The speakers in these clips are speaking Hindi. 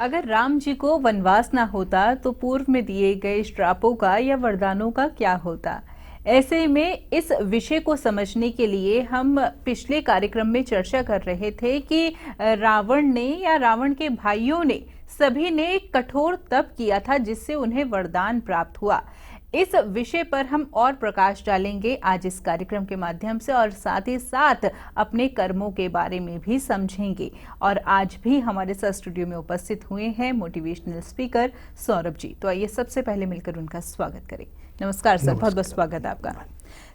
अगर राम जी को वनवास ना होता तो पूर्व में दिए गए श्रापों का या वरदानों का क्या होता। ऐसे में इस विषय को समझने के लिए हम पिछले कार्यक्रम में चर्चा कर रहे थे कि रावण ने या रावण के भाइयों ने सभी ने कठोर तप किया था जिससे उन्हें वरदान प्राप्त हुआ। इस विषय पर हम और प्रकाश डालेंगे आज इस कार्यक्रम के माध्यम से और साथ ही साथ अपने कर्मों के बारे में भी समझेंगे। और आज भी हमारे साथ स्टूडियो में उपस्थित हुए हैं मोटिवेशनल स्पीकर सौरभ जी। तो आइए सबसे पहले मिलकर उनका स्वागत करें। नमस्कार सर, बहुत बहुत स्वागत है आपका।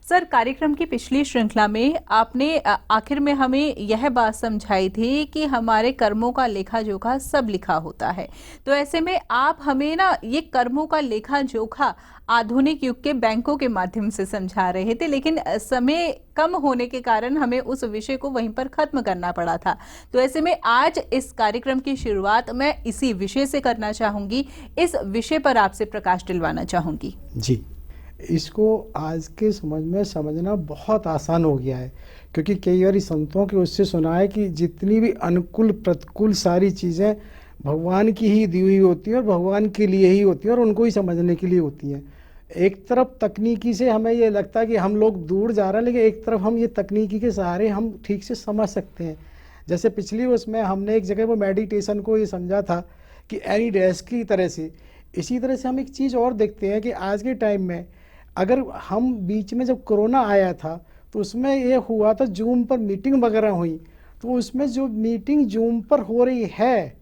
सर, कार्यक्रम की पिछली श्रृंखला में आपने आखिर में हमें यह बात समझाई थी कि हमारे कर्मों का लेखा जोखा सब लिखा होता है। तो ऐसे में आप हमें ना ये कर्मों का लेखा जोखा आधुनिक युग के बैंकों के माध्यम से समझा रहे थे, लेकिन समय कम होने के कारण हमें उस विषय को वहीं पर खत्म करना पड़ा था। तो ऐसे में आज इस कार्यक्रम की शुरुआत मैं इसी विषय से करना चाहूंगी। इस विषय पर आपसे प्रकाश दिलवाना चाहूंगी। जी, इसको आज के समझना बहुत आसान हो गया है, क्योंकि कई बार संतों के उससे सुना है कि जितनी भी अनुकूल प्रतिकूल सारी चीज़ें भगवान की ही दी हुई होती हैं और भगवान के लिए ही होती हैं और उनको ही समझने के लिए होती हैं। एक तरफ तकनीकी से हमें ये लगता है कि हम लोग दूर जा रहे हैं, लेकिन एक तरफ हम ये तकनीकी के सहारे हम ठीक से समझ सकते हैं। जैसे पिछली उसमें हमने एक जगह वो मेडिटेशन को ये समझा था कि एनी डेस्क की तरह से, इसी तरह से हम एक चीज़ और देखते हैं कि आज के टाइम में अगर हम बीच में जब कोरोना आया था तो उसमें ये हुआ था जूम पर मीटिंग वगैरह हुई, तो उसमें जो मीटिंग जूम पर हो रही है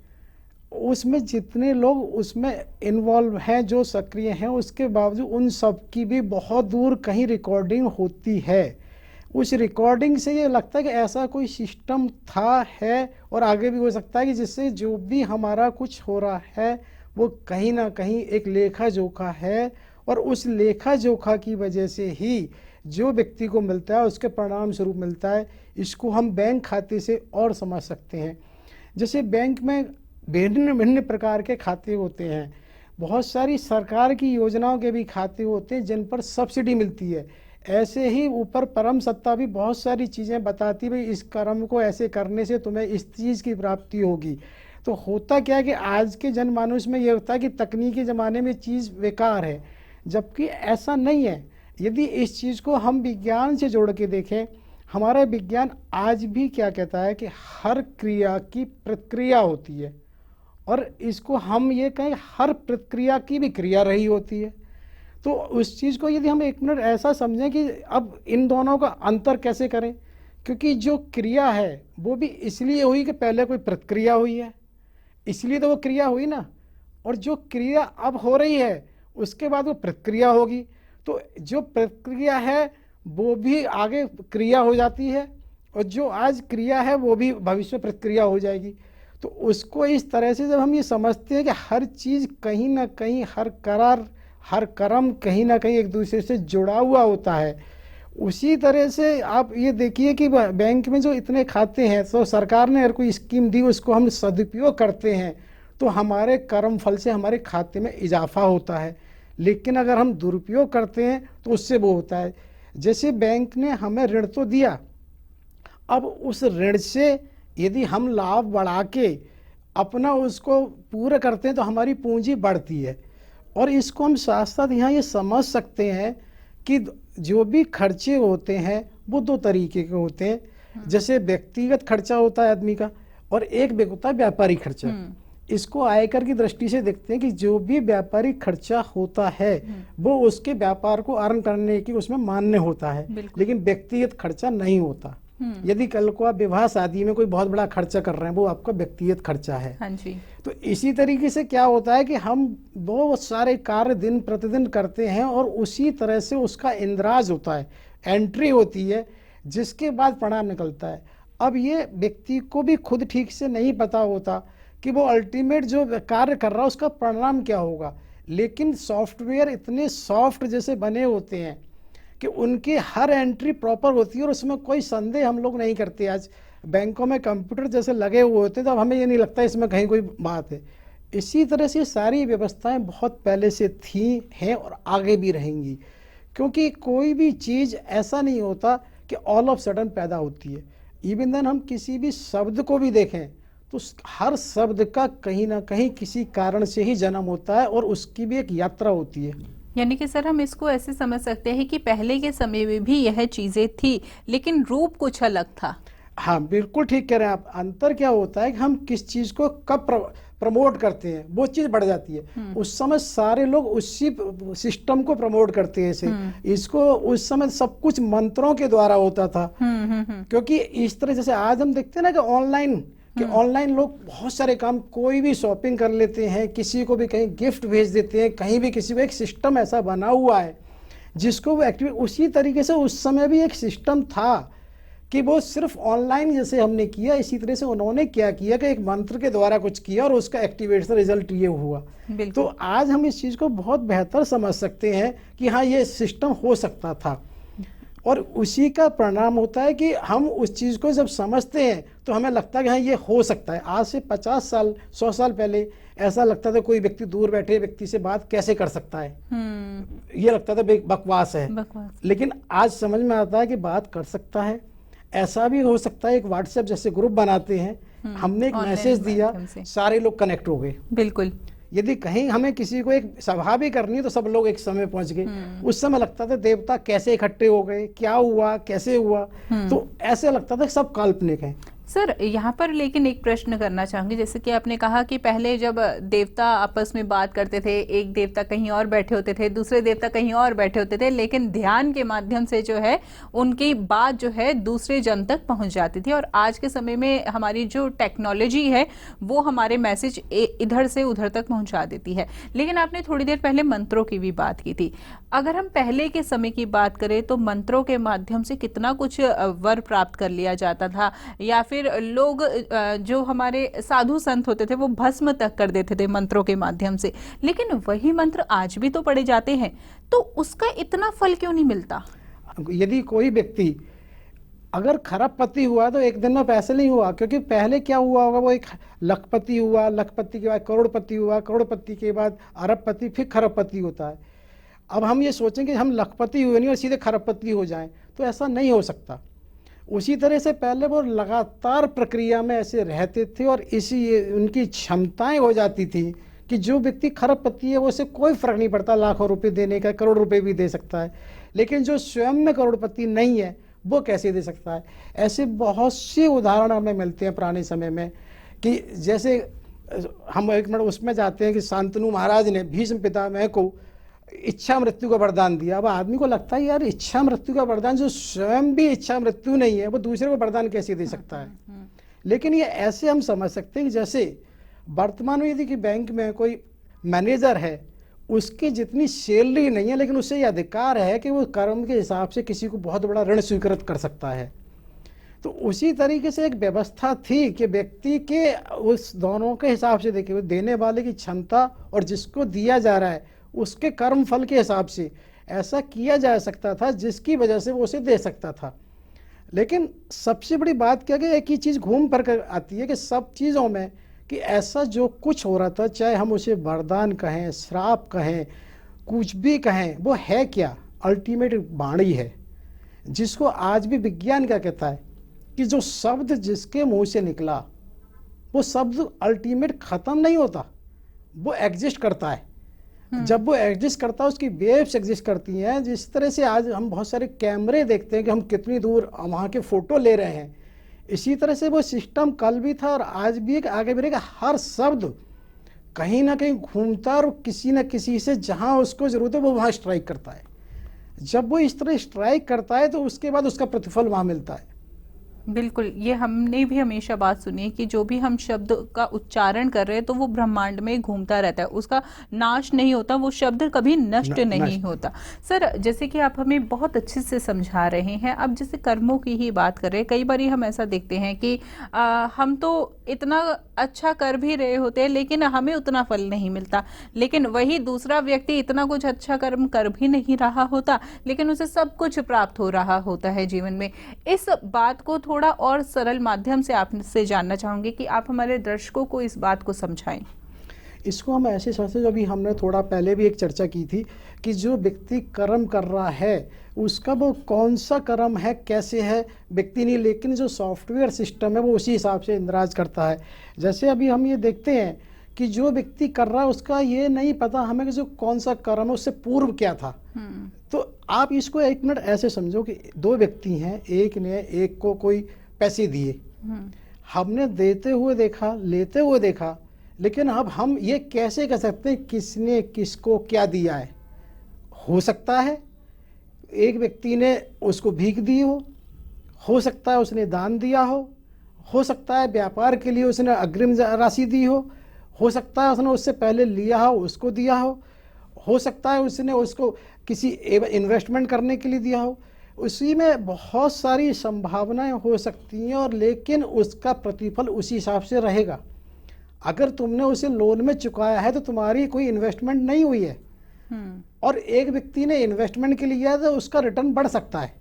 उसमें जितने लोग उसमें इन्वॉल्व हैं, जो सक्रिय हैं, उसके बावजूद उन सब की भी बहुत दूर कहीं रिकॉर्डिंग होती है। उस रिकॉर्डिंग से ये लगता है कि ऐसा कोई सिस्टम था, है और आगे भी हो सकता है कि जिससे जो भी हमारा कुछ हो रहा है वो कहीं ना कहीं एक लेखा जोखा है और उस लेखा जोखा की वजह से ही जो व्यक्ति को मिलता है उसके परिणाम स्वरूप मिलता है। इसको हम बैंक खाते से और समझ सकते हैं। जैसे बैंक में भिन्न भिन्न प्रकार के खाते होते हैं, बहुत सारी सरकार की योजनाओं के भी खाते होते हैं जिन पर सब्सिडी मिलती है। ऐसे ही ऊपर परम सत्ता भी बहुत सारी चीज़ें बताती भाई इस कर्म को ऐसे करने से तुम्हें इस चीज़ की प्राप्ति होगी। तो होता क्या है कि आज के जनमानस में ये होता है कि तकनीकी ज़माने में चीज़ बेकार है, जबकि ऐसा नहीं है। यदि इस चीज़ को हम विज्ञान से जोड़ के देखें, हमारा विज्ञान आज भी क्या कहता है कि हर क्रिया की प्रतिक्रिया होती है और इसको हम ये कहें हर प्रतिक्रिया की भी क्रिया रही होती है। तो उस चीज़ को यदि हम एक मिनट ऐसा समझें कि अब इन दोनों का अंतर कैसे करें, क्योंकि जो क्रिया है वो भी इसलिए हुई कि पहले कोई प्रतिक्रिया हुई है, इसलिए तो वो क्रिया हुई ना, और जो क्रिया अब हो रही है उसके बाद वो प्रतिक्रिया होगी। तो जो प्रतिक्रिया है वो भी आगे क्रिया हो जाती है और जो आज क्रिया है वो भी भविष्य में प्रतिक्रिया हो जाएगी। तो उसको इस तरह से जब हम ये समझते हैं कि हर चीज़ कहीं ना कहीं, हर करार हर कर्म कहीं ना कहीं एक दूसरे से जुड़ा हुआ होता है, उसी तरह से आप ये देखिए कि बैंक में जो इतने खाते हैं, तो सरकार ने अगर कोई स्कीम दी उसको हम सदुपयोग करते हैं तो हमारे कर्म फल से हमारे खाते में इजाफा होता है। लेकिन अगर हम दुरुपयोग करते हैं तो उससे वो होता है। जैसे बैंक ने हमें ऋण तो दिया, अब उस ऋण से यदि हम लाभ बढ़ा के अपना उसको पूरा करते हैं तो हमारी पूंजी बढ़ती है। और इसको हम साथ साथ यहाँ ये समझ सकते हैं कि जो भी खर्चे होते हैं वो दो तरीके के होते हैं। जैसे व्यक्तिगत खर्चा होता है आदमी का और एक होता है व्यापारिक खर्चा। इसको आयकर की दृष्टि से देखते हैं कि जो भी व्यापारिक खर्चा होता है वो उसके व्यापार को अर्न करने की उसमें मान्य होता है, लेकिन व्यक्तिगत खर्चा नहीं होता। यदि कल को आप विवाह शादी में कोई बहुत बड़ा खर्चा कर रहे हैं वो आपका व्यक्तिगत खर्चा है। हाँ जी। तो इसी तरीके से क्या होता है कि हम बहुत सारे कार्य दिन प्रतिदिन करते हैं और उसी तरह से उसका इंद्राज होता है, एंट्री होती है, जिसके बाद परिणाम निकलता है। अब ये व्यक्ति को भी खुद ठीक से नहीं पता होता कि वो अल्टीमेट जो कार्य कर रहा है उसका परिणाम क्या होगा, लेकिन सॉफ्टवेयर इतने सॉफ्ट जैसे बने होते हैं कि उनकी हर एंट्री प्रॉपर होती है और उसमें कोई संदेह हम लोग नहीं करते। आज बैंकों में कंप्यूटर जैसे लगे हुए होते हैं तो अब हमें ये नहीं लगता इसमें कहीं कोई बात है। इसी तरह से सारी व्यवस्थाएं बहुत पहले से थी, हैं और आगे भी रहेंगी, क्योंकि कोई भी चीज़ ऐसा नहीं होता कि ऑल ऑफ सडन पैदा होती है। इवन देन हम किसी भी शब्द को भी देखें तो हर शब्द का कहीं ना कहीं किसी कारण से ही जन्म होता है और उसकी भी एक यात्रा होती है। यानी कि सर हम इसको ऐसे समझ सकते हैं कि पहले के समय में भी यह चीजें थी लेकिन रूप कुछ अलग था। हाँ, बिल्कुल ठीक कह रहे हैं आप। अंतर क्या होता है कि हम किस चीज को कब प्रमोट करते हैं, वो चीज बढ़ जाती है। उस समय सारे लोग उसी सिस्टम को प्रमोट करते हैं। इसको उस समय सब कुछ मंत्रों के द्वारा होता था। क्योंकि इस तरह जैसे आज हम देखते हैं ना कि ऑनलाइन लोग बहुत सारे काम, कोई भी शॉपिंग कर लेते हैं, किसी को भी कहीं गिफ्ट भेज देते हैं, कहीं भी किसी को, एक सिस्टम ऐसा बना हुआ है जिसको वो एक्टिवेट। उसी तरीके से उस समय भी एक सिस्टम था कि वो सिर्फ ऑनलाइन जैसे हमने किया, इसी तरह से उन्होंने क्या किया कि एक मंत्र के द्वारा कुछ किया और उसका एक्टिवेशन रिजल्ट ये हुआ। तो आज हम इस चीज़ को बहुत बेहतर समझ सकते हैं कि हाँ, ये सिस्टम हो सकता था। और उसी का परिणाम होता है कि हम उस चीज़ को जब समझते हैं तो हमें लगता है कि हाँ, ये हो सकता है। आज से 50 साल 100 साल पहले ऐसा लगता था कोई व्यक्ति दूर बैठे व्यक्ति से बात कैसे कर सकता है, ये लगता था बकवास है। लेकिन आज समझ में आता है कि बात कर सकता है। ऐसा भी हो सकता है, एक व्हाट्सएप जैसे ग्रुप बनाते हैं, हमने एक मैसेज दिया, सारे लोग कनेक्ट हो गए। बिल्कुल। यदि कहीं हमें किसी को एक सभा भी करनी है तो सब लोग एक समय पहुंच गए। उस समय लगता था देवता कैसे इकट्ठे हो गए, क्या हुआ, कैसे हुआ, तो ऐसे लगता था सब काल्पनिक है। सर यहाँ पर लेकिन एक प्रश्न करना चाहूंगी, जैसे कि आपने कहा कि पहले जब देवता आपस में बात करते थे, एक देवता कहीं और बैठे होते थे, दूसरे देवता कहीं और बैठे होते थे, लेकिन ध्यान के माध्यम से जो है उनकी बात जो है दूसरे जन तक पहुंच जाती थी। और आज के समय में हमारी जो टेक्नोलॉजी है वो हमारे मैसेज इधर से उधर तक पहुंचा देती है। लेकिन आपने थोड़ी देर पहले मंत्रों की भी बात की थी। अगर हम पहले के समय की बात करें तो मंत्रों के माध्यम से कितना कुछ वर प्राप्त कर लिया जाता था, या फिर लोग जो हमारे साधु संत होते थे वो भस्म तक कर देते थे मंत्रों के माध्यम से। लेकिन वही मंत्र आज भी तो पढ़े जाते हैं, तो उसका इतना फल क्यों नहीं मिलता? यदि कोई व्यक्ति अगर खरबपति हुआ तो एक दिन में पैसे नहीं हुआ, क्योंकि पहले क्या हुआ होगा, वो एक लखपति हुआ, लखपति के बाद करोड़पति हुआ, करोड़पति के बाद अरबपति, फिर खरबपति होता है। अब हम ये सोचेंगे हम लखपति हुए नहीं और सीधे खरबपति हो जाएं, तो ऐसा नहीं हो सकता। उसी तरह से पहले वो लगातार प्रक्रिया में ऐसे रहते थे और इसी उनकी क्षमताएं हो जाती थी कि जो व्यक्ति खरबपति है वो उसे कोई फर्क नहीं पड़ता, लाखों रुपए देने का, करोड़ रुपए भी दे सकता है। लेकिन जो स्वयं में करोड़पति नहीं है वो कैसे दे सकता है? ऐसे बहुत से उदाहरण हमें मिलते हैं पुराने समय में कि जैसे हम एक मिनट उसमें जाते हैं कि शांतनु महाराज ने भीष्म पितामह को इच्छा मृत्यु का वरदान दिया। अब आदमी को लगता है यार इच्छा मृत्यु का वरदान, जो स्वयं भी इच्छा मृत्यु नहीं है वो दूसरे को वरदान कैसे दे सकता है? लेकिन ये ऐसे हम समझ सकते हैं कि जैसे वर्तमान में यदि कि बैंक में कोई मैनेजर है, उसकी जितनी सैलरी नहीं है लेकिन उससे ये अधिकार है कि वो कर्म के हिसाब से किसी को बहुत बड़ा ऋण स्वीकृत कर सकता है। तो उसी तरीके से एक व्यवस्था थी कि व्यक्ति के उस दोनों के हिसाब से देखिए, देने वाले की क्षमता और जिसको दिया जा रहा है उसके कर्म फल के हिसाब से ऐसा किया जा सकता था जिसकी वजह से वो उसे दे सकता था। लेकिन सबसे बड़ी बात क्या कि एक ही चीज़ घूम कर आती है कि सब चीज़ों में कि ऐसा जो कुछ हो रहा था, चाहे हम उसे वरदान कहें, श्राप कहें, कुछ भी कहें, वो है क्या? अल्टीमेट वाणी है, जिसको आज भी विज्ञान क्या कहता है कि जो शब्द जिसके मुंह से निकला वो शब्द अल्टीमेट ख़त्म नहीं होता, वो एग्जिस्ट करता है। जब वो एग्जिस्ट करता है उसकी वेव्स एग्जिस्ट करती हैं। जिस तरह से आज हम बहुत सारे कैमरे देखते हैं कि हम कितनी दूर वहाँ के फ़ोटो ले रहे हैं, इसी तरह से वो सिस्टम कल भी था और आज भी एक, आगे भी रहेगा। हर शब्द कहीं ना कहीं घूमता और किसी न किसी से जहाँ उसको ज़रूरत है वो वहाँ स्ट्राइक करता है। जब वो इस तरह स्ट्राइक करता है तो उसके बाद उसका प्रतिफल वहाँ मिलता है। बिल्कुल, ये हमने भी हमेशा बात सुनी है कि जो भी हम शब्द का उच्चारण कर रहे हैं तो वो ब्रह्मांड में घूमता रहता है, उसका नाश नहीं होता, वो शब्द कभी नष्ट नहीं होता। सर, जैसे कि आप हमें बहुत अच्छे से समझा रहे हैं, अब जैसे कर्मों की ही बात कर रहे हैं, कई बार हम ऐसा देखते हैं कि हम तो इतना अच्छा कर भी रहे होते हैं लेकिन हमें उतना फल नहीं मिलता, लेकिन वही दूसरा व्यक्ति इतना कुछ अच्छा कर्म कर भी नहीं रहा होता लेकिन उसे सब कुछ प्राप्त हो रहा होता है जीवन में। इस बात को थोड़ा और सरल माध्यम से आपसे जानना चाहूंगी कि आप हमारे दर्शकों को इस बात को समझाएं। इसको हम ऐसे समझते हैं, जो अभी हमने थोड़ा पहले भी एक चर्चा की थी कि जो व्यक्ति कर्म कर रहा है उसका वो कौन सा कर्म है, कैसे है, व्यक्ति नहीं, लेकिन जो सॉफ्टवेयर सिस्टम है वो उसी हिसाब से इंद्राज करता है। जैसे अभी हम ये देखते हैं कि जो व्यक्ति कर रहा है उसका ये नहीं पता हमें कि जो कौन सा कर्म है उससे पूर्व क्या था। तो आप इसको एक मिनट ऐसे समझो कि दो व्यक्ति हैं, एक ने एक को कोई पैसे दिए, हमने देते हुए देखा, लेते हुए देखा, लेकिन अब हम ये कैसे कह सकते हैं किसने किसको क्या दिया है? हो सकता है एक व्यक्ति ने उसको भीख दी हो सकता है उसने दान दिया हो सकता है व्यापार के लिए उसने अग्रिम राशि दी हो सकता है उसने उससे पहले लिया हो उसको दिया हो सकता है उसने उसको किसी इन्वेस्टमेंट करने के लिए दिया हो। उसी में बहुत सारी संभावनाएं हो सकती हैं, और लेकिन उसका प्रतिफल उसी हिसाब से रहेगा। अगर तुमने उसे लोन में चुकाया है तो तुम्हारी कोई इन्वेस्टमेंट नहीं हुई है, और एक व्यक्ति ने इन्वेस्टमेंट के लिए किया तो उसका रिटर्न बढ़ सकता है।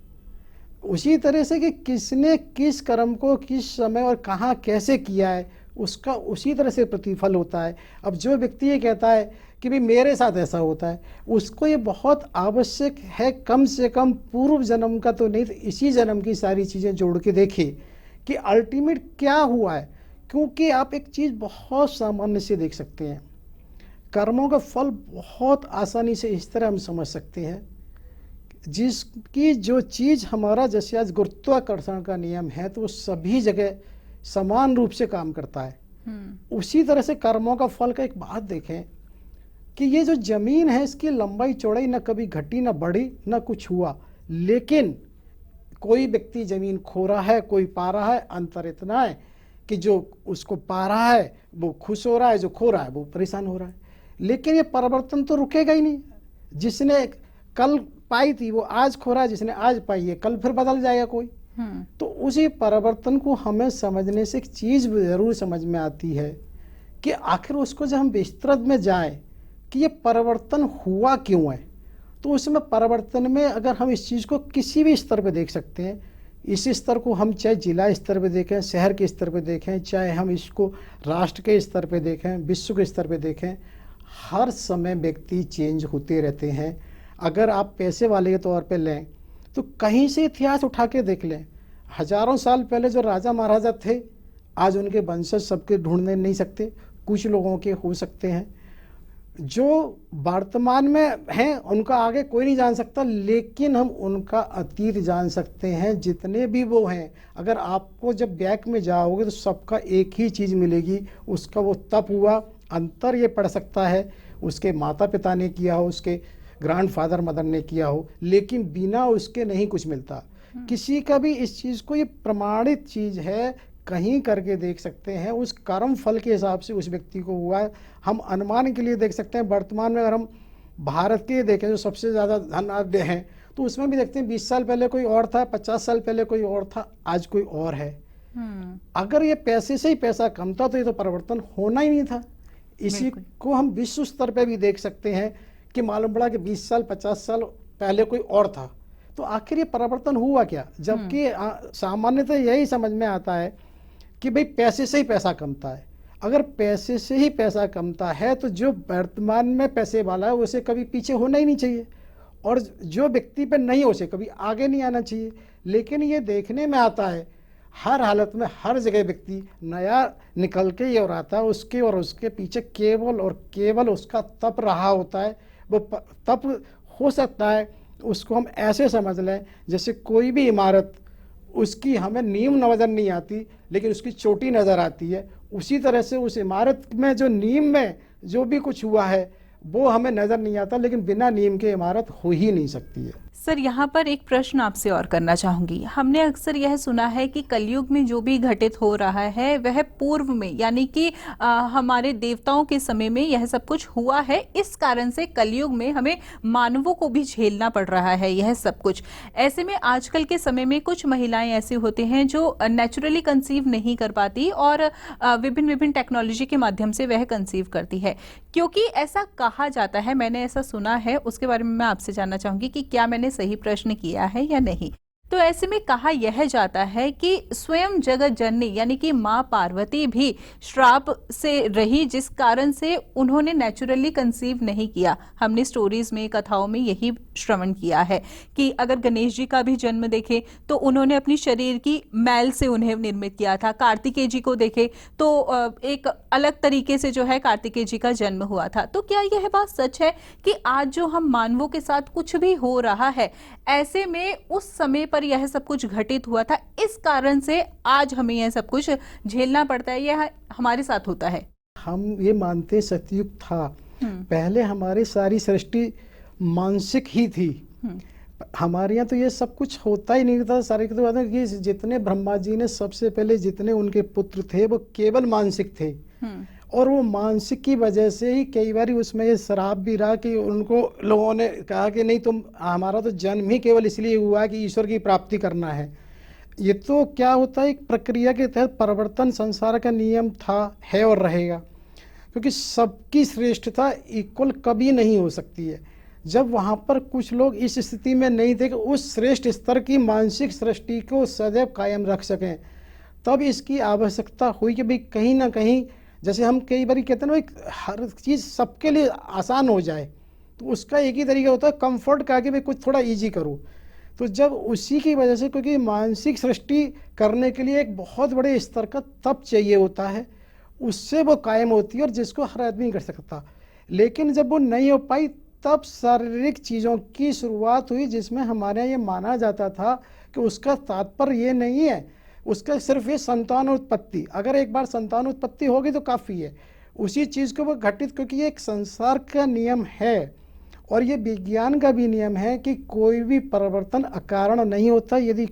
उसी तरह से कि किसने किस कर्म को किस समय और कहाँ कैसे किया है उसका उसी तरह से प्रतिफल होता है। अब जो व्यक्ति ये कहता है कि भाई मेरे साथ ऐसा होता है, उसको ये बहुत आवश्यक है कम से कम पूर्व जन्म का तो नहीं तो इसी जन्म की सारी चीज़ें जोड़ के देखे कि अल्टीमेट क्या हुआ है। क्योंकि आप एक चीज़ बहुत सामान्य से देख सकते हैं, कर्मों का फल बहुत आसानी से इस तरह हम समझ सकते हैं, जिसकी जो चीज़ हमारा जैसे आज गुरुत्वाकर्षण का नियम है तो वो सभी जगह समान रूप से काम करता है। उसी तरह से कर्मों का फल का एक बात देखें कि ये जो जमीन है इसकी लंबाई चौड़ाई न कभी घटी न बढ़ी न कुछ हुआ, लेकिन कोई व्यक्ति जमीन खो रहा है, कोई पा रहा है। अंतर इतना है कि जो उसको पा रहा है वो खुश हो रहा है, जो खो रहा है वो परेशान हो रहा है। लेकिन ये परिवर्तन तो रुकेगा ही नहीं। जिसने कल पाई थी वो आज खो रहा है, जिसने आज पाई है कल फिर बदल जाएगा कोई। तो उसी परिवर्तन को हमें समझने से एक चीज़ जरूर समझ में आती है कि आखिर उसको जब हम विस्तृत में जाएं कि ये परिवर्तन हुआ क्यों है, तो उसमें परिवर्तन में अगर हम इस चीज़ को किसी भी स्तर पे देख सकते हैं, इस स्तर को हम चाहे जिला स्तर पे देखें, शहर के स्तर पे देखें, चाहे हम इसको राष्ट्र के स्तर पे देखें, विश्व के स्तर पे देखें, हर समय व्यक्ति चेंज होते रहते हैं। अगर आप पैसे वाले के तौर पे लें तो कहीं से इतिहास उठा के देख लें, हजारों साल पहले जो राजा महाराजा थे आज उनके वंशज सबके ढूंढने नहीं सकते, कुछ लोगों के हो सकते हैं। जो वर्तमान में हैं उनका आगे कोई नहीं जान सकता, लेकिन हम उनका अतीत जान सकते हैं जितने भी वो हैं। अगर आपको जब बैक में जाओगे तो सबका एक ही चीज़ मिलेगी, उसका वो तप हुआ। अंतर ये पड़ सकता है उसके माता पिता ने किया हो, उसके ग्रैंडफादर मदर ने किया हो, लेकिन बिना उसके नहीं कुछ मिलता किसी का भी। इस चीज़ को ये प्रमाणित चीज़ है, कहीं करके देख सकते हैं, उस कर्म फल के हिसाब से उस व्यक्ति को हुआ है। हम अनुमान के लिए देख सकते हैं। वर्तमान में अगर हम भारत के देखें जो सबसे ज़्यादा धनाढ्य हैं तो उसमें भी देखते हैं 20 साल पहले कोई और था, 50 साल पहले कोई और था, आज कोई और है। अगर ये पैसे से ही पैसा कम था तो ये तो परिवर्तन होना ही नहीं था। इसी को हम विश्व स्तर पर भी देख सकते हैं कि मालूम पड़ा कि 20 साल 50 साल पहले कोई और था, तो आखिर ये परिवर्तन हुआ क्या। जबकि सामान्यतः यही समझ में आता है कि भाई पैसे से ही पैसा कमता है। अगर पैसे से ही पैसा कमता है तो जो वर्तमान में पैसे वाला है उसे कभी पीछे होना ही नहीं चाहिए, और जो व्यक्ति पे नहीं उसे कभी आगे नहीं आना चाहिए। लेकिन ये देखने में आता है हर हालत में हर जगह व्यक्ति नया निकल के और आता है, उसके और उसके पीछे केवल और केवल उसका तप रहा होता है। वो तप हो सकता है उसको हम ऐसे समझ लें जैसे कोई भी इमारत, उसकी हमें नींव नज़र नहीं आती लेकिन उसकी चोटी नज़र आती है। उसी तरह से उस इमारत में जो नींव में जो भी कुछ हुआ है वो हमें नज़र नहीं आता, लेकिन बिना नींव के इमारत हो ही नहीं सकती है। सर, यहाँ पर एक प्रश्न आपसे और करना चाहूंगी। हमने अक्सर यह सुना है कि कलयुग में जो भी घटित हो रहा है वह पूर्व में यानी कि हमारे देवताओं के समय में यह सब कुछ हुआ है, इस कारण से कलयुग में हमें मानवों को भी झेलना पड़ रहा है यह सब कुछ। ऐसे में आजकल के समय में कुछ महिलाएं ऐसी होती हैं जो नेचुरली कंसीव नहीं कर पाती और विभिन्न विभिन्न टेक्नोलॉजी के माध्यम से वह कंसीव करती है, क्योंकि ऐसा कहा जाता है, मैंने ऐसा सुना है। उसके बारे में मैं आपसे जानना चाहूंगी कि क्या मैंने सही प्रश्न किया है या नहीं। तो ऐसे में कहा यह जाता है कि स्वयं जगत जननी यानी कि माँ पार्वती भी श्राप से रही, जिस कारण से उन्होंने नेचुरली कंसीव नहीं किया। हमने स्टोरीज में, कथाओं में यही श्रवण किया है कि अगर गणेश जी का भी जन्म देखें तो उन्होंने अपनी शरीर की मैल से उन्हें निर्मित किया था। कार्तिकेय जी को देखें तो एक अलग तरीके से जो है कार्तिकेय जी का जन्म हुआ था। तो क्या यह बात सच है कि आज जो हम मानवों के साथ कुछ भी हो रहा है, ऐसे में उस समय पर यह सब कुछ घटित हुआ था, इस कारण से आज हमें यह सब कुछ झेलना पड़ता है, यह हमारे साथ होता है? हम ये मानते हैं सतयुग था। पहले हमारी सारी सृष्टि मानसिक ही थी। हमारे यहाँ तो ये सब कुछ होता ही नहीं था। सारे तो बात है कि जितने ब्रह्मा जी ने सबसे पहले जितने उनके पुत्र थे वो केवल मानसिक थे, और वो मानसिक की वजह से ही कई बार उसमें ये श्राप भी रहा कि उनको लोगों ने कहा कि नहीं, तुम, हमारा तो जन्म ही केवल इसलिए हुआ कि ईश्वर की प्राप्ति करना है। ये तो क्या होता है, एक प्रक्रिया के तहत परिवर्तन संसार का नियम था, है और रहेगा, क्योंकि सबकी श्रेष्ठता इक्वल कभी नहीं हो सकती है। जब वहाँ पर कुछ लोग इस स्थिति में नहीं थे कि उस श्रेष्ठ स्तर की मानसिक सृष्टि को सदैव कायम रख सकें, तब इसकी आवश्यकता हुई कि भाई कहीं ना कहीं, जैसे हम कई बार कहते हैं ना, हर चीज़ सबके लिए आसान हो जाए, तो उसका एक ही तरीका होता है कंफर्ट का, कि भाई कुछ थोड़ा इजी करो। तो जब उसी की वजह से, क्योंकि मानसिक सृष्टि करने के लिए एक बहुत बड़े स्तर का तप चाहिए होता है, उससे वो कायम होती है और जिसको हर आदमी नहीं कर सकता। लेकिन जब वो नहीं हो पाई तब शारीरिक चीज़ों की शुरुआत हुई, जिसमें हमारे यहाँ ये माना जाता था कि उसका तात्पर्य ये नहीं है, उसका सिर्फ ये संतान उत्पत्ति, अगर एक बार संतान उत्पत्ति होगी तो काफ़ी है। उसी चीज़ को वो घटित, क्योंकि ये एक संसार का नियम है और ये विज्ञान का भी नियम है कि कोई भी परिवर्तन अकारण नहीं होता। यदि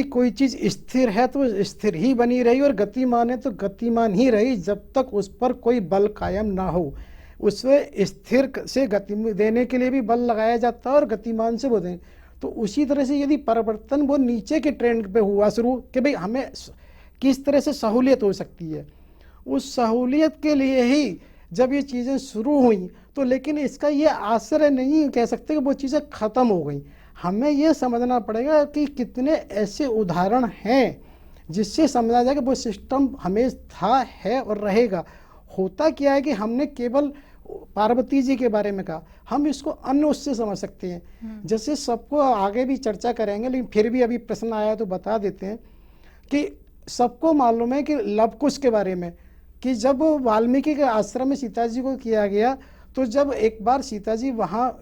कोई चीज़ स्थिर है तो स्थिर ही बनी रही, और गतिमान है तो गतिमान ही रही, जब तक उस पर कोई बल कायम ना हो। उससे स्थिर से गति देने के लिए भी बल लगाया जाता है और गतिमान से वो दें। तो उसी तरह से यदि परिवर्तन वो नीचे के ट्रेंड पे हुआ शुरू, कि भाई हमें किस तरह से सहूलियत हो सकती है, उस सहूलियत के लिए ही जब ये चीज़ें शुरू हुई, तो लेकिन इसका ये आश्चर्य नहीं कह सकते कि वो चीज़ें ख़त्म हो गई। हमें ये समझना पड़ेगा कि कितने ऐसे उदाहरण हैं जिससे समझा जाए कि वो सिस्टम हमेशा था, है और रहेगा। होता क्या है कि हमने केवल पार्वती जी के बारे में कहा, हम इसको अन्य उससे समझ सकते हैं। जैसे सबको आगे भी चर्चा करेंगे, लेकिन फिर भी अभी प्रश्न आया तो बता देते हैं कि सबको मालूम है कि लव कुश के बारे में, कि जब वाल्मीकि के आश्रम में सीता जी को किया गया, तो जब एक बार सीता जी वहाँ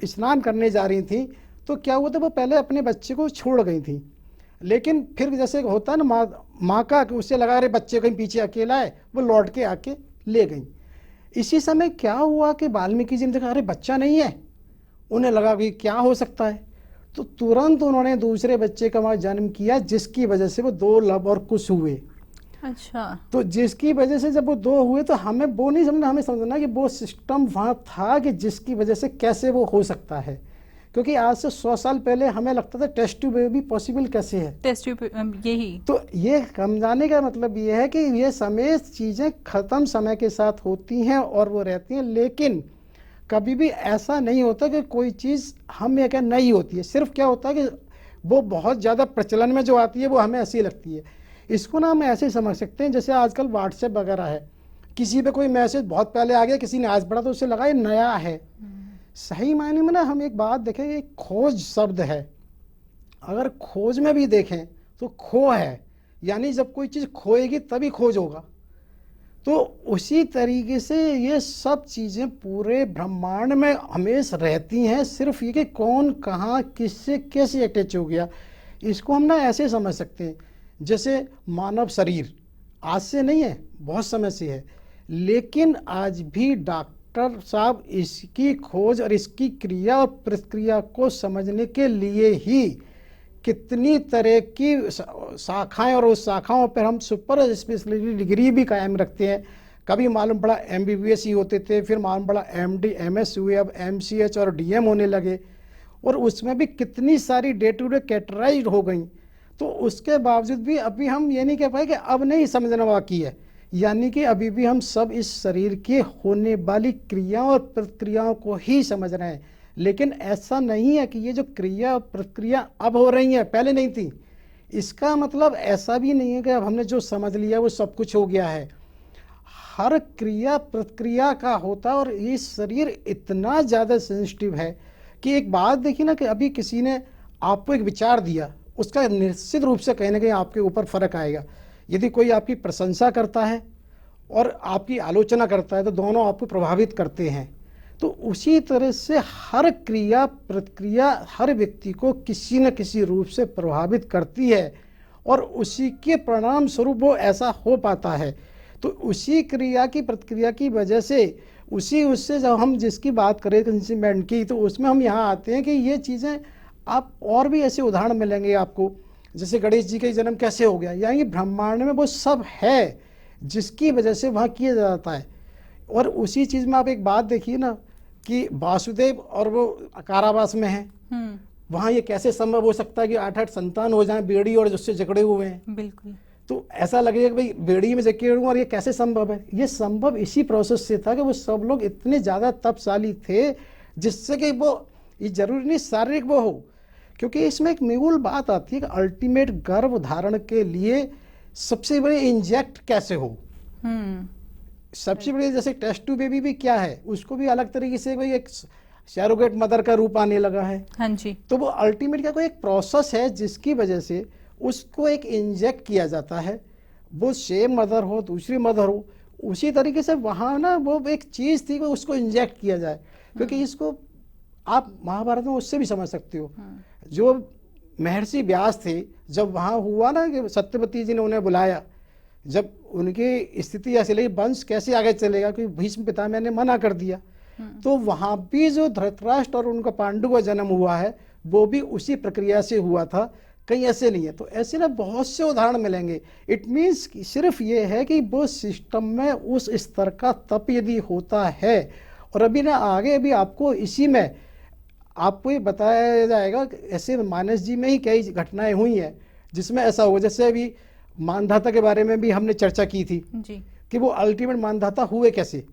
स्नान करने जा रही थी, तो क्या हुआ था, वो पहले अपने बच्चे को छोड़ गई थी, लेकिन फिर जैसे होता है ना माँ का, कि उससे लगा रहे बच्चे कहीं पीछे अकेला है, वो लौट के आके ले गई। इसी समय क्या हुआ कि वाल्मीकि जी ने देखा अरे बच्चा नहीं है, उन्हें लगा कि क्या हो सकता है, तो तुरंत उन्होंने दूसरे बच्चे का वहाँ जन्म किया, जिसकी वजह से वो 2 लव और कुश हुए। अच्छा, तो जिसकी वजह से जब वो 2 हुए, तो हमें वो नहीं समझना, हमें समझना कि वो सिस्टम वहाँ था कि जिसकी वजह से कैसे वो हो सकता है। क्योंकि आज से 100 साल पहले हमें लगता था टेस्ट ट्यूब बेबी पॉसिबल कैसे है, टेस्ट ट्यूब, यही तो ये समझाने का मतलब ये है कि ये समय चीज़ें ख़त्म समय के साथ होती हैं और वो रहती हैं, लेकिन कभी भी ऐसा नहीं होता कि कोई चीज़ हम ये क्या नहीं होती है। सिर्फ क्या होता है कि वो बहुत ज़्यादा प्रचलन में जो आती है वो हमें ऐसी लगती है। इसको ना हम ऐसे समझ सकते हैं, जैसे आजकल व्हाट्सएप वगैरह है, किसी पे कोई मैसेज बहुत पहले आ गया, किसी ने आज पढ़ा तो उससे लगा ये नया है। सही मायने में ना हम एक बात देखें, ये खोज शब्द है, अगर खोज में भी देखें तो खो है, यानी जब कोई चीज़ खोएगी तभी खोज होगा। तो उसी तरीके से ये सब चीज़ें पूरे ब्रह्मांड में हमेशा रहती हैं, सिर्फ ये कि कौन कहाँ किससे कैसे अटैच हो गया। इसको हम ना ऐसे समझ सकते हैं, जैसे मानव शरीर आज से नहीं है, बहुत समय से है, लेकिन आज भी डॉक्टर साहब इसकी खोज और इसकी क्रिया और प्रक्रिया को समझने के लिए ही कितनी तरह की शाखाएं, और उस शाखाओं पर हम सुपर स्पेशलिटी डिग्री भी कायम रखते हैं। कभी मालूम पड़ा MBBS ही होते थे, फिर मालूम पड़ा MD MS हुए, अब MCH और DM होने लगे, और उसमें भी कितनी सारी डे टू डे कैटेगराइज हो गई। तो उसके बावजूद भी अभी हम ये नहीं कह पाए कि अब नहीं समझना बाकी है, यानी कि अभी भी हम सब इस शरीर के होने वाली क्रियाओं और प्रक्रियाओं को ही समझ रहे हैं, लेकिन ऐसा नहीं है कि ये जो क्रिया प्रक्रिया अब हो रही है पहले नहीं थी। इसका मतलब ऐसा भी नहीं है कि अब हमने जो समझ लिया वो सब कुछ हो गया है। हर क्रिया प्रक्रिया का होता है, और ये शरीर इतना ज़्यादा सेंसिटिव है कि एक बात देखिए ना कि अभी किसी ने आपको एक विचार दिया, उसका निश्चित रूप से कहीं ना कहीं आपके ऊपर फर्क आएगा। यदि कोई आपकी प्रशंसा करता है और आपकी आलोचना करता है तो दोनों आपको प्रभावित करते हैं। तो उसी तरह से हर क्रिया प्रक्रिया हर व्यक्ति को किसी न किसी रूप से प्रभावित करती है, और उसी के परिणाम स्वरूप वो ऐसा हो पाता है। तो उसी क्रिया की प्रतिक्रिया की वजह से उससे जब हम जिसकी बात करें कंसेंटमेंट की, तो उसमें हम यहाँ आते हैं कि ये चीज़ें आप और भी ऐसे उदाहरण मिलेंगे आपको। जैसे गणेश जी का जन्म कैसे हो गया, यानी ब्रह्मांड में वो सब है जिसकी वजह से वहाँ किया जाता है। और उसी चीज़ में आप एक बात देखिए ना कि वासुदेव और वो कारावास में है, वहाँ ये कैसे संभव हो सकता है कि 8-8 संतान हो जाएं बेड़ी और उससे जकड़े हुए हैं। बिल्कुल। तो ऐसा लगेगा कि भाई बेड़ी में जकड़े हुए और ये कैसे संभव है। ये संभव इसी प्रोसेस से था कि वो सब लोग इतने ज़्यादा तपशाली थे जिससे कि वो, ये जरूरी नहीं शारीरिक वो हो, क्योंकि इसमें एक मूल बात आती है कि अल्टीमेट गर्भ धारण के लिए सबसे बड़े इंजेक्ट कैसे हो। सबसे बड़े जैसे टेस्ट टू बेबी भी क्या है, उसको भी अलग तरीके से कोई एक सैरोगेट मदर का रूप आने लगा है। हाँ जी। तो वो अल्टीमेट का कोई एक प्रोसेस है जिसकी वजह से उसको एक इंजेक्ट किया जाता है, वो सेम मदर हो दूसरी मदर हो, उसी तरीके से वहाँ ना वो एक चीज़ थी कि उसको इंजेक्ट किया जाए। क्योंकि इसको आप महाभारत में उससे भी समझ सकते हो। जो महर्षि व्यास थे, जब वहाँ हुआ ना कि सत्यवती जी ने उन्हें बुलाया, जब उनकी स्थिति ऐसी लगी वंश कैसे आगे चलेगा, क्योंकि भीष्म पितामह ने मना कर दिया, तो वहाँ भी जो धृतराष्ट्र और उनका पांडु का जन्म हुआ है वो भी उसी प्रक्रिया से हुआ था, कहीं ऐसे नहीं है। तो ऐसे ना बहुत से उदाहरण मिलेंगे। इट मीन्स सिर्फ ये है कि वो सिस्टम में उस स्तर का तप यदि होता है, और अभी ना आगे अभी आपको इसी में आपको ये बताया जाएगा कि ऐसे मानस जी में ही कई घटनाएं हुई हैं जिसमें ऐसा हुआ। जैसे अभी मानधाता के बारे में भी हमने चर्चा की थी जी। कि वो अल्टीमेट मानधाता हुए कैसे।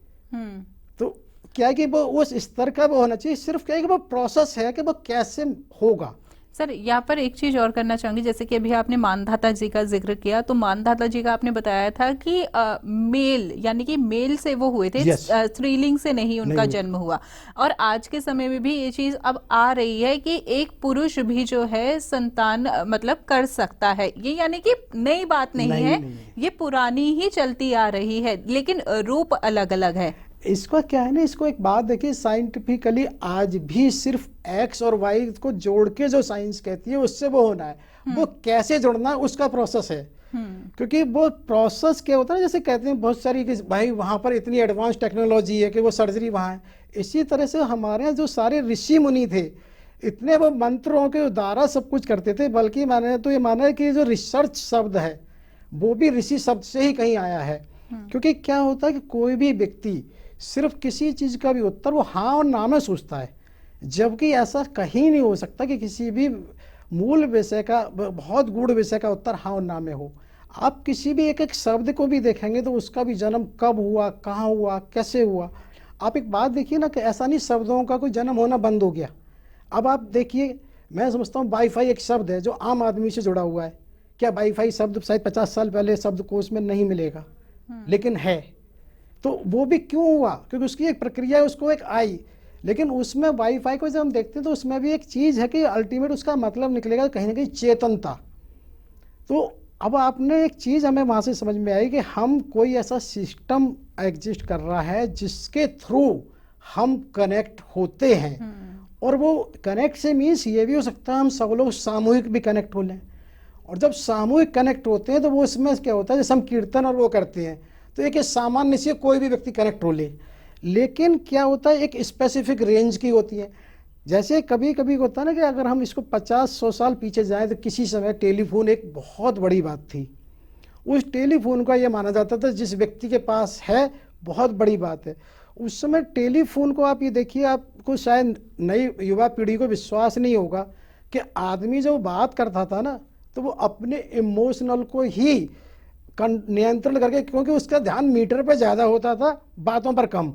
तो क्या है कि वो उस स्तर का वो होना चाहिए, सिर्फ क्या है कि वो प्रोसेस है कि वो कैसे होगा। सर यहाँ पर एक चीज और करना चाहूंगी, जैसे कि अभी आपने मानधाता जी का जिक्र किया, तो मानधाता जी का आपने बताया था कि मेल यानी कि मेल से वो हुए थे। Yes. स्त्रीलिंग से नहीं उनका नहीं। जन्म हुआ। और आज के समय में भी ये चीज अब आ रही है कि एक पुरुष भी जो है संतान मतलब कर सकता है। ये यानी कि नई बात नहीं है, ये पुरानी ही चलती आ रही है, लेकिन रूप अलग अलग है। इसका क्या है ना, इसको एक बात देखिए, साइंटिफिकली आज भी सिर्फ एक्स और वाई को जोड़ के जो साइंस कहती है उससे वो होना है, वो कैसे जोड़ना है उसका प्रोसेस है। क्योंकि वो प्रोसेस क्या होता है, जैसे कहते हैं बहुत सारी कि भाई वहाँ पर इतनी एडवांस टेक्नोलॉजी है कि वो सर्जरी वहाँ है। इसी तरह से हमारे यहाँ जो सारे ऋषि मुनि थे, इतने वो मंत्रों के द्वारा सब कुछ करते थे। बल्कि मैंने तो ये माना है कि जो रिसर्च शब्द है वो भी ऋषि शब्द से ही कहीं आया है। क्योंकि क्या होता है कि कोई भी व्यक्ति सिर्फ किसी चीज़ का भी उत्तर वो हाँ और ना में सोचता है, जबकि ऐसा कहीं नहीं हो सकता कि किसी भी मूल विषय का, बहुत गूढ़ विषय का उत्तर हाँ और ना में हो। आप किसी भी एक एक शब्द को भी देखेंगे तो उसका भी जन्म कब हुआ, कहाँ हुआ, कैसे हुआ। आप एक बात देखिए ना कि ऐसा नहीं शब्दों का कोई जन्म होना बंद हो गया। अब आप देखिए, मैं समझता हूँ वाईफाई एक शब्द है जो आम आदमी से जुड़ा हुआ है। क्या वाईफाई शब्द शायद 50 साल पहले शब्दकोश में नहीं मिलेगा, लेकिन है। तो वो भी क्यों हुआ, क्योंकि उसकी एक प्रक्रिया है, उसको एक आई। लेकिन उसमें वाईफाई को जब हम देखते हैं तो उसमें भी एक चीज़ है कि अल्टीमेट उसका मतलब निकलेगा कहीं ना कहीं चेतनता। तो अब आपने एक चीज़ हमें वहाँ से समझ में आई कि हम कोई ऐसा सिस्टम एग्जिस्ट कर रहा है जिसके थ्रू हम कनेक्ट होते हैं। और वो कनेक्ट से मीन्स ये भी हो सकता है हम सब लोग सामूहिक भी कनेक्ट हो लें। और जब सामूहिक कनेक्ट होते हैं तो वो इसमें क्या होता है, जैसे हम कीर्तन और वो करते हैं तो एक सामान्य से कोई भी व्यक्ति कनेक्ट हो ले। लेकिन क्या होता है, एक स्पेसिफिक रेंज की होती है। जैसे कभी कभी होता है ना कि अगर हम इसको 50-100 साल पीछे जाएं तो किसी समय टेलीफोन एक बहुत बड़ी बात थी। उस टेलीफोन का ये माना जाता था जिस व्यक्ति के पास है बहुत बड़ी बात है। उस समय टेलीफोन को आप ये देखिए, आपको शायद नई युवा पीढ़ी को विश्वास नहीं होगा कि आदमी जो बात करता था ना तो वो अपने इमोशनल को ही नियंत्रण करके, क्योंकि उसका ध्यान मीटर पे ज़्यादा होता था, बातों पर कम।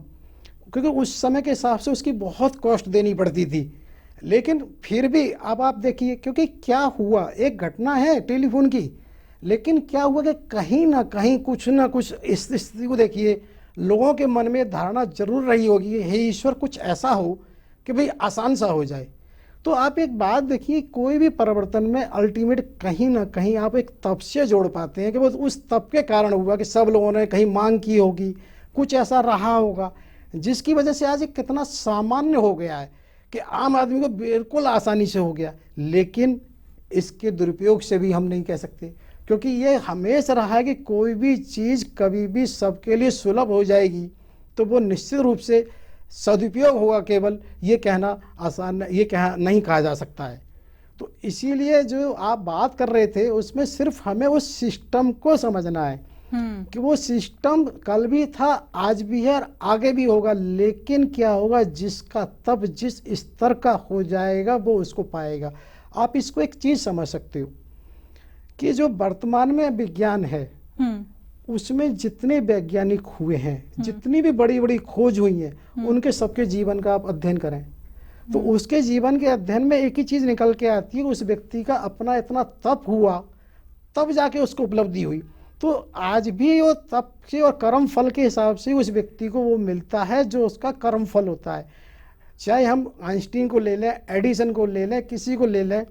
क्योंकि उस समय के हिसाब से उसकी बहुत कॉस्ट देनी पड़ती थी। लेकिन फिर भी अब आप देखिए, क्योंकि क्या हुआ, एक घटना है टेलीफोन की, लेकिन क्या हुआ कि कहीं ना कहीं कुछ ना कुछ इस स्थिति को देखिए, लोगों के मन में धारणा जरूर रही होगी, हे ईश्वर कुछ ऐसा हो कि भाई आसान सा हो जाए। तो आप एक बात देखिए, कोई भी परिवर्तन में अल्टीमेट कहीं ना कहीं आप एक तप से जोड़ पाते हैं कि वो उस तप के कारण हुआ कि सब लोगों ने कहीं मांग की होगी, कुछ ऐसा रहा होगा जिसकी वजह से आज ये कितना सामान्य हो गया है कि आम आदमी को बिल्कुल आसानी से हो गया। लेकिन इसके दुरुपयोग से भी हम नहीं कह सकते, क्योंकि ये हमेशा रहा है कि कोई भी चीज़ कभी भी सबके लिए सुलभ हो जाएगी तो वो निश्चित रूप से सदुपयोग होगा, केवल ये कहना आसान, ये नहीं कहा जा सकता है। तो इसीलिए जो आप बात कर रहे थे उसमें सिर्फ हमें उस सिस्टम को समझना है कि वो सिस्टम कल भी था, आज भी है और आगे भी होगा। लेकिन क्या होगा, जिसका तब जिस स्तर का हो जाएगा वो उसको पाएगा। आप इसको एक चीज़ समझ सकते हो कि जो वर्तमान में विज्ञान है उसमें जितने वैज्ञानिक हुए हैं, जितनी भी बड़ी बड़ी खोज हुई हैं, उनके सबके जीवन का आप अध्ययन करें तो उसके जीवन के अध्ययन में एक ही चीज़ निकल के आती है, उस व्यक्ति का अपना इतना तप हुआ तब जाके उसको उपलब्धि हुई। तो आज भी वो तप से और कर्म फल के हिसाब से उस व्यक्ति को वो मिलता है जो उसका कर्म फल होता है। चाहे हम आइंस्टीन को ले लें, एडिसन को ले लें, किसी को ले लें।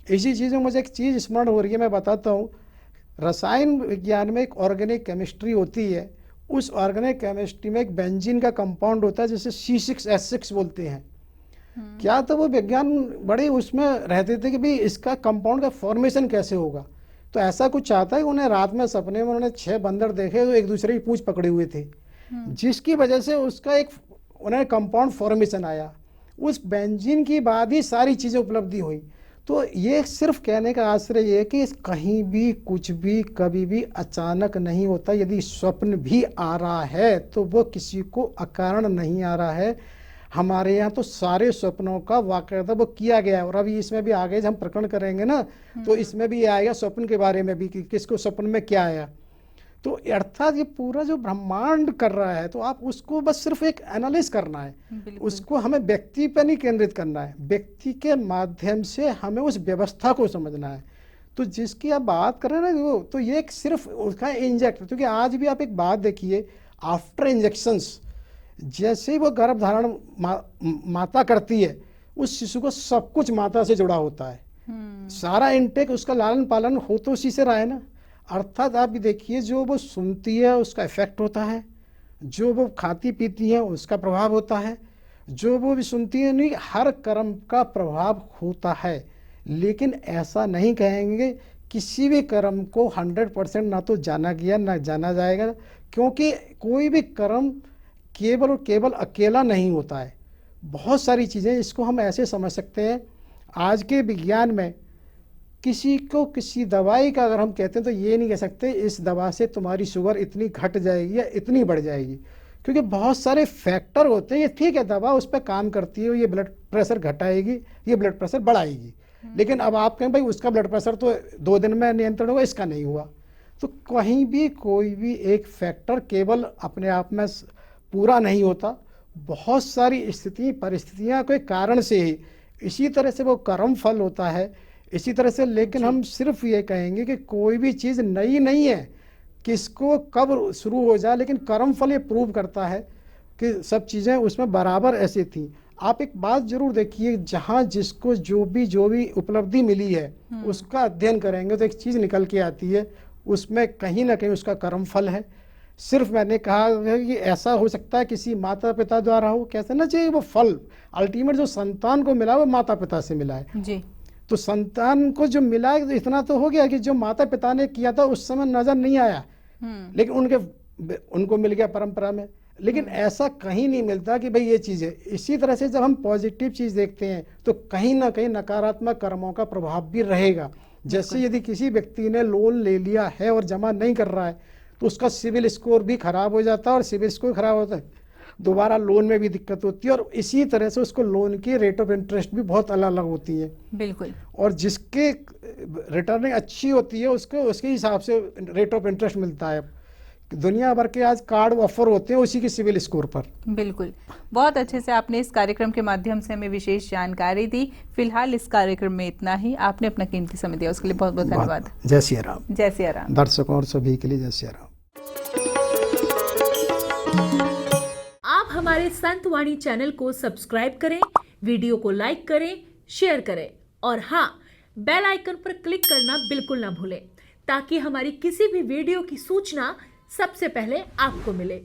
इसी चीज़ में मुझे एक चीज़ स्मरण हो रही है, मैं बताता हूँ। रसायन विज्ञान में एक ऑर्गेनिक केमिस्ट्री होती है, उस ऑर्गेनिक केमिस्ट्री में एक बेंजीन का कंपाउंड होता है जिसे C6H6 बोलते हैं। क्या तो वो विज्ञान बड़े उसमें रहते थे कि भाई इसका कंपाउंड का फॉर्मेशन कैसे होगा। तो ऐसा कुछ चाहता है, उन्हें रात में सपने में उन्होंने 6 बंदर देखे जो एक दूसरे की पूंछ पकड़े हुए थे, जिसकी वजह से उसका एक उन्हें कंपाउंड फॉर्मेशन आया। उस बेंजीन की बाद ही सारी चीज़ें उपलब्धि हुई। तो ये सिर्फ कहने का आश्रय ये है कि कहीं भी कुछ भी कभी भी अचानक नहीं होता। यदि स्वप्न भी आ रहा है तो वो किसी को अकारण नहीं आ रहा है। हमारे यहाँ तो सारे स्वप्नों का वाक़या वो किया गया है। और अभी इसमें भी आगे जब हम प्रकरण करेंगे ना तो इसमें भी आएगा स्वप्न के बारे में भी कि किसको स्वप्न में क्या आया। तो अर्थात ये पूरा जो ब्रह्मांड कर रहा है तो आप उसको बस सिर्फ एक एनालिस करना है, उसको हमें व्यक्ति पर नहीं केंद्रित करना है, व्यक्ति के माध्यम से हमें उस व्यवस्था को समझना है। तो जिसकी आप बात कर रहे हैं ना वो, तो ये एक सिर्फ उसका इंजेक्ट, क्योंकि आज भी आप एक बात देखिए, आफ्टर इंजेक्शंस जैसे ही वो गर्भ धारण माता करती है उस शिशु को सब कुछ माता से जुड़ा होता है। सारा इनटेक उसका लालन पालन हो तो उसी से रहा है ना। अर्थात आप भी देखिए, जो वो सुनती है उसका इफेक्ट होता है, जो वो खाती पीती है उसका प्रभाव होता है, जो वो भी सुनती है नहीं, हर कर्म का प्रभाव होता है। लेकिन ऐसा नहीं कहेंगे किसी भी कर्म को 100% ना तो जाना गया ना जाना जाएगा, क्योंकि कोई भी कर्म केवल और केवल अकेला नहीं होता है। बहुत सारी चीज़ें, इसको हम ऐसे समझ सकते हैं, आज के विज्ञान में किसी को किसी दवाई का अगर हम कहते हैं तो ये नहीं कह सकते इस दवा से तुम्हारी शुगर इतनी घट जाएगी या इतनी बढ़ जाएगी, क्योंकि बहुत सारे फैक्टर होते हैं। ये ठीक है, दवा उस पर काम करती है, ये ब्लड प्रेशर घटाएगी, ये ब्लड प्रेशर बढ़ाएगी, लेकिन अब आप कहें भाई उसका ब्लड प्रेशर तो 2 दिन में नियंत्रण हुआ, इसका नहीं हुआ। तो कहीं भी कोई भी एक फैक्टर केवल अपने आप में पूरा नहीं होता, बहुत सारी स्थिति परिस्थितियाँ के कारण से ही इसी तरह से वो कर्म फल होता है, इसी तरह से। लेकिन हम सिर्फ ये कहेंगे कि कोई भी चीज़ नई नहीं है, किसको कब शुरू हो जाए, लेकिन कर्म फल ये प्रूव करता है कि सब चीज़ें उसमें बराबर ऐसी थी। आप एक बात जरूर देखिए, जहाँ जिसको जो भी उपलब्धि मिली है उसका अध्ययन करेंगे तो एक चीज़ निकल के आती है, उसमें कहीं ना कहीं उसका कर्म फल है। सिर्फ मैंने कहा है कि ऐसा हो सकता है किसी माता पिता द्वारा हो, कैसे ना चाहिए वो फल अल्टीमेट जो संतान को मिला वो माता पिता से मिला है जी। तो संतान को जो मिला है तो इतना तो हो गया कि जो माता पिता ने किया था उस समय नजर नहीं आया, लेकिन उनको मिल गया परंपरा में। लेकिन ऐसा कहीं नहीं मिलता कि भाई ये चीज़ है। इसी तरह से जब हम पॉजिटिव चीज़ देखते हैं तो कहीं ना कहीं नकारात्मक कर्मों का प्रभाव भी रहेगा। जैसे यदि किसी व्यक्ति ने लोन ले लिया है और जमा नहीं कर रहा है तो उसका सिविल स्कोर भी खराब हो जाता है, और सिविल स्कोर खराब होता है दोबारा लोन में भी दिक्कत होती है, और इसी तरह से उसको लोन की रेट ऑफ इंटरेस्ट भी बहुत अलग अलग होती है। बिल्कुल। और जिसके रिटर्निंग अच्छी होती है उसको उसके हिसाब से रेट ऑफ इंटरेस्ट मिलता है। दुनिया भर के आज कार्ड ऑफर होते हैं उसी के सिविल स्कोर पर। बिल्कुल, बहुत अच्छे से आपने इस कार्यक्रम के माध्यम से हमें विशेष जानकारी दी। फिलहाल इस कार्यक्रम में इतना ही। आपने अपना कीमती समय दिया, उसके लिए बहुत बहुत धन्यवाद। जय सिया राम। जय सिया राम। दर्शकों और सभी के लिए जय सिया राम। आप हमारे संत वाणी चैनल को सब्सक्राइब करें, वीडियो को लाइक करें, शेयर करें और हाँ, बेल आइकन पर क्लिक करना बिल्कुल ना भूलें ताकि हमारी किसी भी वीडियो की सूचना सबसे पहले आपको मिले।